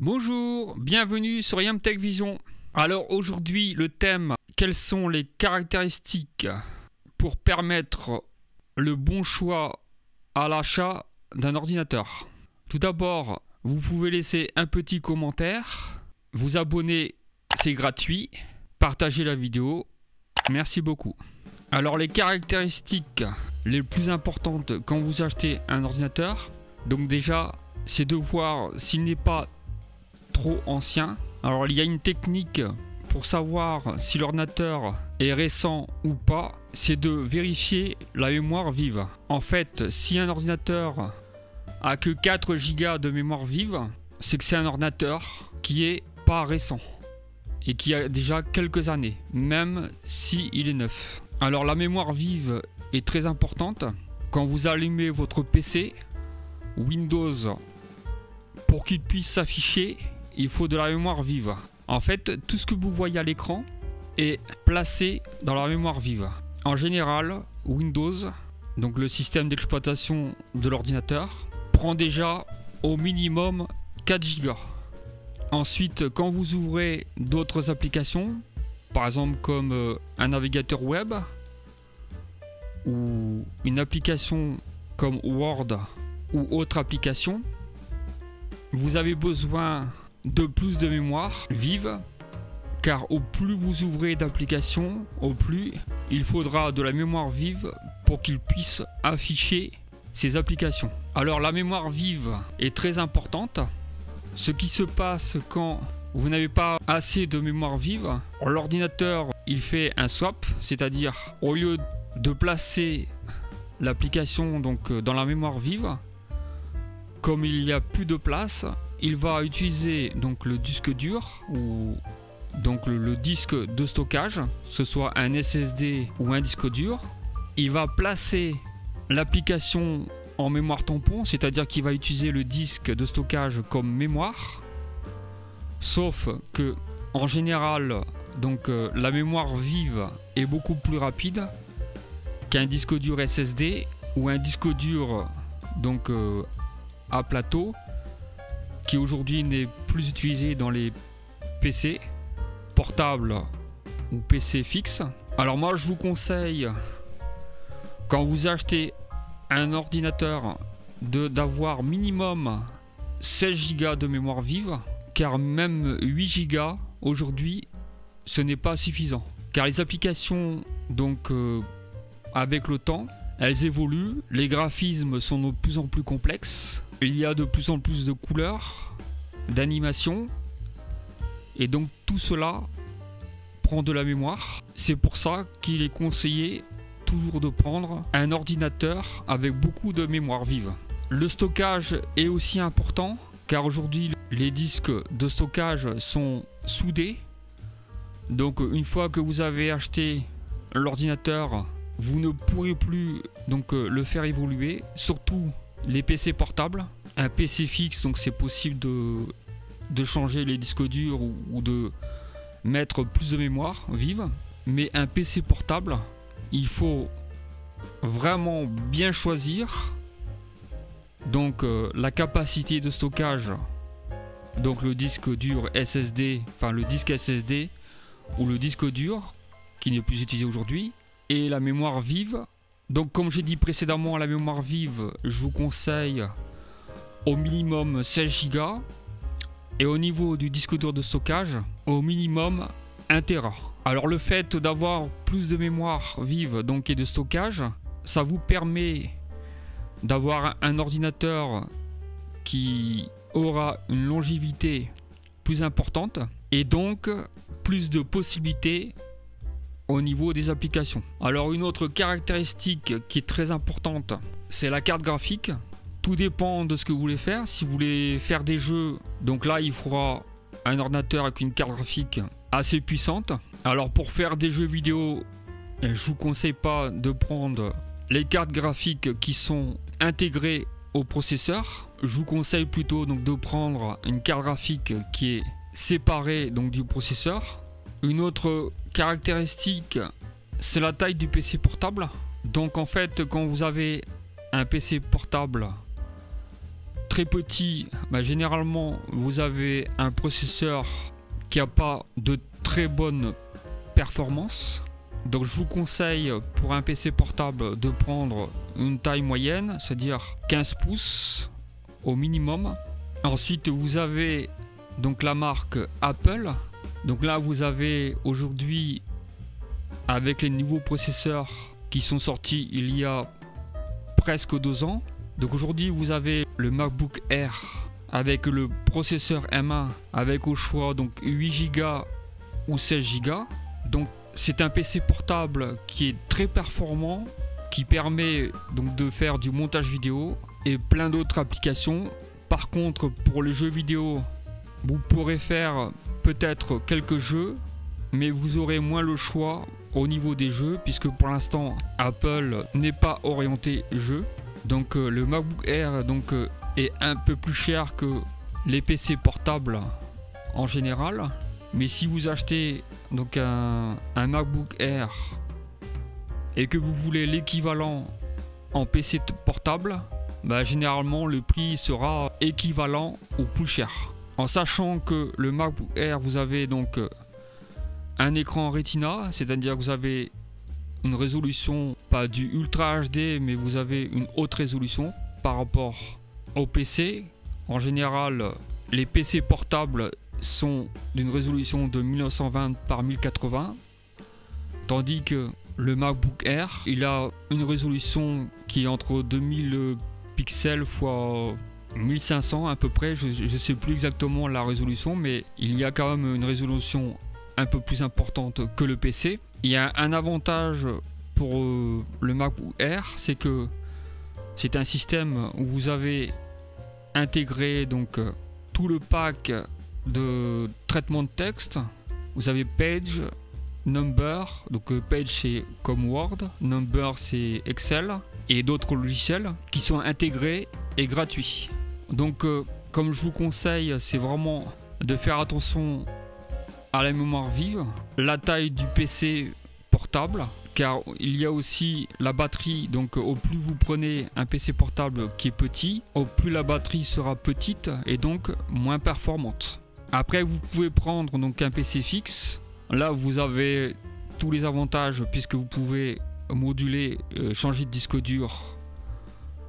Bonjour, bienvenue sur YamTech Vision. Alors aujourd'hui le thème, quelles sont les caractéristiques pour permettre le bon choix à l'achat d'un ordinateur. Tout d'abord, vous pouvez laisser un petit commentaire, vous abonner, c'est gratuit, partagez la vidéo, merci beaucoup. Alors les caractéristiques les plus importantes quand vous achetez un ordinateur, donc déjà c'est de voir s'il n'est pas trop ancien. Alors il y a une technique pour savoir si l'ordinateur est récent ou pas, c'est de vérifier la mémoire vive. En fait, si un ordinateur a que 4 Go de mémoire vive, c'est que c'est un ordinateur qui est pas récent et qui a déjà quelques années, même s'il est neuf. Alors la mémoire vive est très importante. Quand vous allumez votre PC Windows, pour qu'il puisse s'afficher, il faut de la mémoire vive. En fait, tout ce que vous voyez à l'écran est placé dans la mémoire vive. En général, Windows, donc le système d'exploitation de l'ordinateur, prend déjà au minimum 4 Go. Ensuite, quand vous ouvrez d'autres applications, par exemple comme un navigateur web ou une application comme Word ou autre application, vous avez besoin de plus de mémoire vive, car au plus vous ouvrez d'applications, au plus il faudra de la mémoire vive pour qu'il puisse afficher ces applications. Alors la mémoire vive est très importante. Ce qui se passe quand vous n'avez pas assez de mémoire vive, l'ordinateur il fait un swap, c'est-à-dire au lieu de placer l'application donc dans la mémoire vive, comme il n'y a plus de place, il va utiliser donc le disque dur ou donc le disque de stockage, que ce soit un SSD ou un disque dur. Il va placer l'application en mémoire tampon, c'est-à-dire qu'il va utiliser le disque de stockage comme mémoire. Sauf que en général, donc la mémoire vive est beaucoup plus rapide qu'un disque dur SSD ou un disque dur donc à plateau, qui aujourd'hui n'est plus utilisé dans les PC portables ou PC fixes. Alors moi je vous conseille, quand vous achetez un ordinateur, d'avoir minimum 16 Go de mémoire vive, car même 8 Go aujourd'hui ce n'est pas suffisant, car les applications donc avec le temps elles évoluent, les graphismes sont de plus en plus complexes, il y a de plus en plus de couleurs, d'animations, et donc tout cela prend de la mémoire. C'est pour ça qu'il est conseillé toujours de prendre un ordinateur avec beaucoup de mémoire vive. Le stockage est aussi important, car aujourd'hui les disques de stockage sont soudés. Donc une fois que vous avez acheté l'ordinateur, vous ne pourrez plus donc le faire évoluer, surtout les PC portables. Un PC fixe, donc c'est possible de changer les disques durs ou de mettre plus de mémoire vive. Mais un PC portable, il faut vraiment bien choisir donc la capacité de stockage, donc le disque dur SSD, enfin le disque SSD ou le disque dur qui n'est plus utilisé aujourd'hui, et la mémoire vive. Donc comme j'ai dit précédemment, la mémoire vive, je vous conseille au minimum 16 Go, et au niveau du disque dur de stockage, au minimum 1 Tera. Alors le fait d'avoir plus de mémoire vive donc et de stockage, ça vous permet d'avoir un ordinateur qui aura une longévité plus importante et donc plus de possibilités au niveau des applications. Alors une autre caractéristique qui est très importante, c'est la carte graphique. Tout dépend de ce que vous voulez faire. Si vous voulez faire des jeux, donc là il faudra un ordinateur avec une carte graphique assez puissante. Alors pour faire des jeux vidéo, je vous conseille pas de prendre les cartes graphiques qui sont intégrées au processeur. Je vous conseille plutôt donc de prendre une carte graphique qui est séparée donc du processeur. Une autre caractéristique, c'est la taille du PC portable. Donc en fait, quand vous avez un PC portable très petit, bah, généralement vous avez un processeur qui n'a pas de très bonne performance. Donc je vous conseille pour un PC portable de prendre une taille moyenne, c'est-à-dire 15 pouces au minimum. Ensuite vous avez donc la marque Apple. Donc là vous avez aujourd'hui, avec les nouveaux processeurs qui sont sortis il y a presque 2 ans. Donc aujourd'hui vous avez le MacBook Air avec le processeur M1 avec au choix donc 8 Go ou 16 Go. Donc c'est un PC portable qui est très performant, qui permet donc de faire du montage vidéo et plein d'autres applications. Par contre, pour les jeux vidéo, vous pourrez faire peut-être quelques jeux, mais vous aurez moins le choix au niveau des jeux, puisque pour l'instant Apple n'est pas orienté jeu. Donc le MacBook Air donc, est un peu plus cher que les PC portables en général. Mais si vous achetez donc un MacBook Air et que vous voulez l'équivalent en PC portable, bah, généralement le prix sera équivalent ou plus cher. En sachant que le MacBook Air, vous avez donc un écran Retina, c'est-à-dire que vous avez une résolution, pas du Ultra HD, mais vous avez une haute résolution par rapport au PC. En général, les PC portables sont d'une résolution de 1920 par 1080, tandis que le MacBook Air, il a une résolution qui est entre 2000 pixels x 1500 à peu près. Je ne sais plus exactement la résolution, mais il y a quand même une résolution un peu plus importante que le PC. Il y a un avantage pour le MacBook Air, c'est que c'est un système où vous avez intégré donc tout le pack de traitement de texte. Vous avez Page, Number, donc Page c'est comme Word, Number c'est Excel et d'autres logiciels qui sont intégrés et gratuits. Donc comme je vous conseille, c'est vraiment de faire attention à la mémoire vive, la taille du PC portable, car il y a aussi la batterie. Donc au plus vous prenez un PC portable qui est petit, au plus la batterie sera petite et donc moins performante. Après vous pouvez prendre donc un PC fixe. Là vous avez tous les avantages puisque vous pouvez moduler, changer de disque dur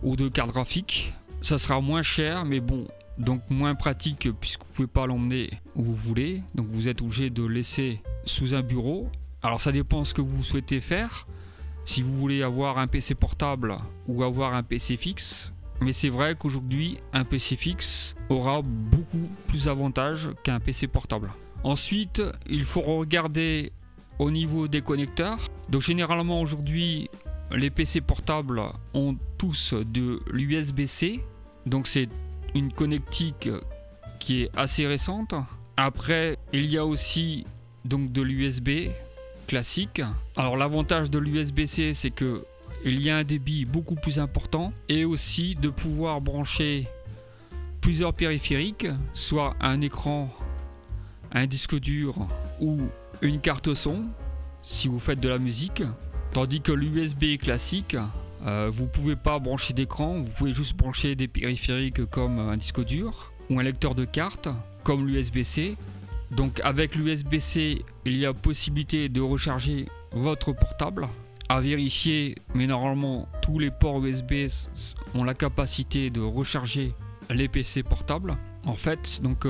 ou de carte graphique. Ça sera moins cher, mais bon, donc moins pratique puisque vous pouvez pas l'emmener où vous voulez. Donc vous êtes obligé de le laisser sous un bureau. Alors ça dépend ce que vous souhaitez faire. Si vous voulez avoir un PC portable ou avoir un PC fixe. Mais c'est vrai qu'aujourd'hui, un PC fixe aura beaucoup plus d'avantages qu'un PC portable. Ensuite, il faut regarder au niveau des connecteurs. Donc généralement aujourd'hui, les PC portables ont tous de l'USB-C. Donc c'est une connectique qui est assez récente. Après, il y a aussi donc de l'USB classique. Alors l'avantage de l'USB-C, c'est que il y a un débit beaucoup plus important et aussi de pouvoir brancher plusieurs périphériques, soit un écran, un disque dur ou une carte son si vous faites de la musique. Tandis que l'USB classique, vous ne pouvez pas brancher d'écran, vous pouvez juste brancher des périphériques comme un disque dur ou un lecteur de carte comme l'USB-C. Donc avec l'USB-C, il y a possibilité de recharger votre portable. À vérifier, mais normalement tous les ports USB ont la capacité de recharger les PC portables. En fait, donc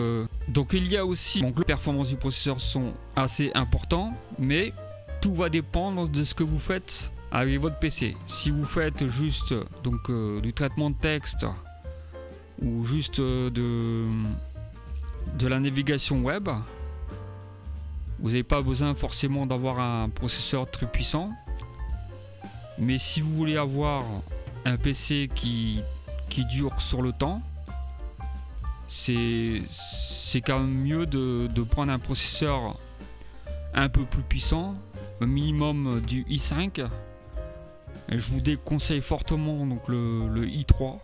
il y a aussi donc les performances du processeur sont assez importantes, mais tout va dépendre de ce que vous faites avec votre PC. Si vous faites juste donc du traitement de texte ou juste de la navigation web, vous n'avez pas besoin forcément d'avoir un processeur très puissant. Mais si vous voulez avoir un PC qui dure sur le temps, c'est quand même mieux de prendre un processeur un peu plus puissant, au minimum du i5. Et je vous déconseille fortement donc le i3.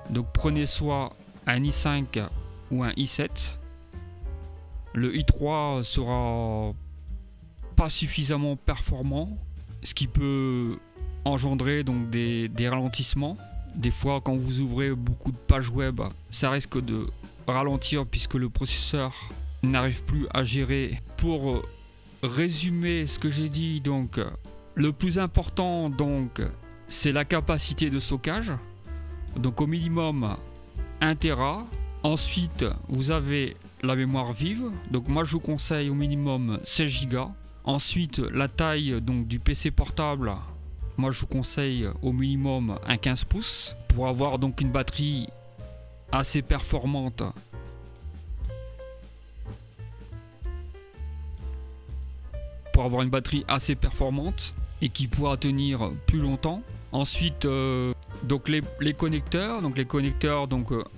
Donc prenez soit un i5 ou un i7. Le i3 sera pas suffisamment performant, ce qui peut engendrer donc des ralentissements des fois quand vous ouvrez beaucoup de pages web, ça risque de ralentir puisque le processeur n'arrive plus à gérer. Pour résumer ce que j'ai dit, donc le plus important donc c'est la capacité de stockage, donc au minimum 1 Tera. Ensuite vous avez la mémoire vive, donc moi je vous conseille au minimum 16 Go. Ensuite la taille donc du PC portable, moi je vous conseille au minimum un 15 pouces pour avoir donc une batterie assez performante. Pour avoir une batterie assez performante et qui pourra tenir plus longtemps. Ensuite donc les connecteurs,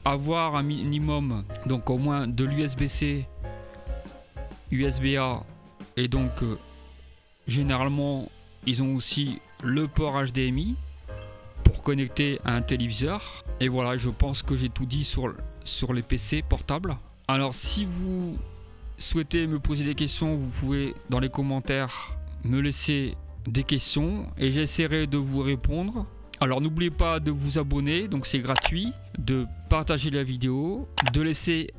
avoir un minimum, donc au moins de l'USB-C, USB-A, et donc généralement ils ont aussi le port HDMI pour connecter à un téléviseur. Et voilà, je pense que j'ai tout dit sur les PC portables. Alors si vous souhaitez me poser des questions, vous pouvez dans les commentaires me laisser des questions et j'essaierai de vous répondre. Alors n'oubliez pas de vous abonner, donc c'est gratuit, de partager la vidéo, de laisser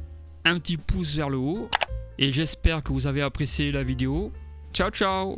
un petit pouce vers le haut, et j'espère que vous avez apprécié la vidéo. Ciao ciao!